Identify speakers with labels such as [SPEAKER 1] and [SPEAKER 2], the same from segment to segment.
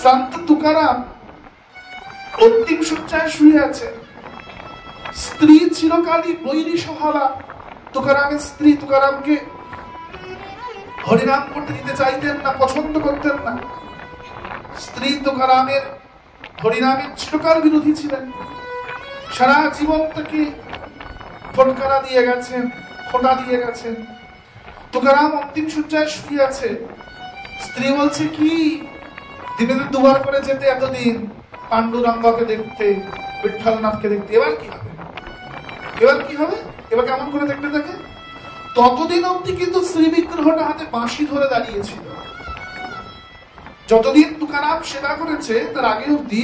[SPEAKER 1] সন্ত তুকারাম অন্তিম শয্যায় শুয়ে আছে। স্ত্রী চিরকালই বৈরী স্বভাবা। তুকারামের স্ত্রী তুকারামকে হরিনাম করতে দিতে চাইতেন না, পছন্দ করতেন না। স্ত্রী তুকারামের হরিনামের চিরকাল বিরোধী ছিলেন। সারা জীবন থেকে ফটকারা দিয়ে গেছেন, খোঁটা দিয়ে গেছেন। তুকারাম অন্তিম শয্যায় শুয়ে আছে। স্ত্রী বলছে, কি দিনে দুবার করে যেতে এতদিন পাণ্ডুরঙ্গকে দেখতে, বিঠ্ঠলনাথকে দেখতে, এবার কি হবে? এবার কি হবে? এবার কেমন করে দেখতে থাকে? ততদিন অব্দি কিন্তু শ্রী বিগ্রহটা হাতে বাঁশি ধরে দাঁড়িয়েছিল। যতদিন তুকারাম সেবা করেছে তার আগে অব্দি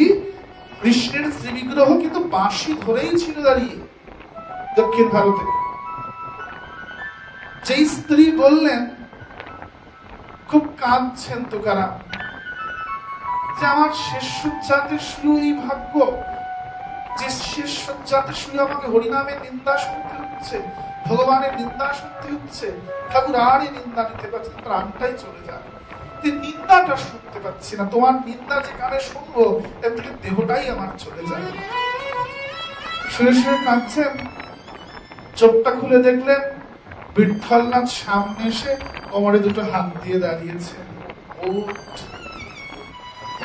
[SPEAKER 1] কৃষ্ণের শ্রী বিগ্রহ কিন্তু বাঁশি ধরেই ছিল দাঁড়িয়ে দক্ষিণ ভারতে। যেই স্ত্রী বললেন, খুব কাঁদছেন তুকারাম, যে আমার শেষ শয্যাতে শুয়ে এই ভাগ্য, যে শেষ শয্যাতে শুয়ে আমাকে হরিনামের নিন্দা শুনতে হচ্ছে, ভগবানের নিন্দা শুনতে হচ্ছে। ঠাকুর আর এই নিন্দা নিতে পারছি, প্রাণটাই চলে যায়, নিন্দাটা শুনতে পাচ্ছি না। তোমার নিন্দা যেখানে শুনবো এর থেকে দেহটাই আমার চলে যায়। শুয়ে শুয়ে কাঁদছেন। চোখটা খুলে দেখলেন বিঠ্ঠলনাথ সামনে এসে কোমরে দুটো হাত দিয়ে দাঁড়িয়েছে।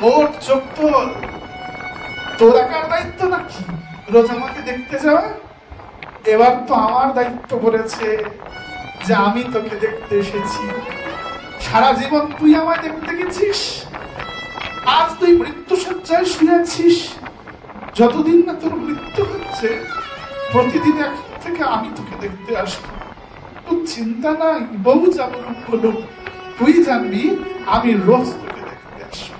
[SPEAKER 1] ওঠ, চোখ তোল, তোর একার দায়িত্ব নাকি রোজ আমাকে দেখতে যাওয়া? এবার তো আমার দায়িত্ব পড়েছে যে আমি তোকে দেখতে এসেছি। সারা জীবন তুই আমায় দেখতে গেছিস, আজ তুই মৃত্যু শয্যায় শুয়েছিস। যতদিন না তোর মৃত্যু হচ্ছে প্রতিদিন এখন থেকে আমি তোকে দেখতে আসবো। তোর চিন্তা নাই, বহু যাবো বলুন, তুই জানবি আমি রোজ তোকে দেখতে আসবো।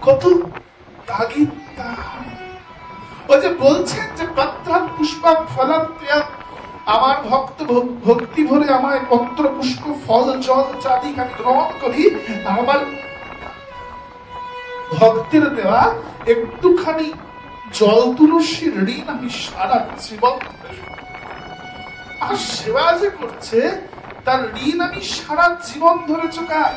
[SPEAKER 1] কত তাগিদা! ওই যে বলছেন যে পত্রাৎ পুষ্পম ফলম ত্বয়াৎ, আমার ভক্ত ভক্তি ভরে আমায় পত্র পুষ্প ফল জল চাঁদি আমি গ্রহণ করি। আমার ভক্তের দেওয়া একটুখানি জল তুলসীর ঋণ আমি সারা জীবন আর সেবা যে করছে তার ঋণ আমি সারা জীবন ধরে চোখাই।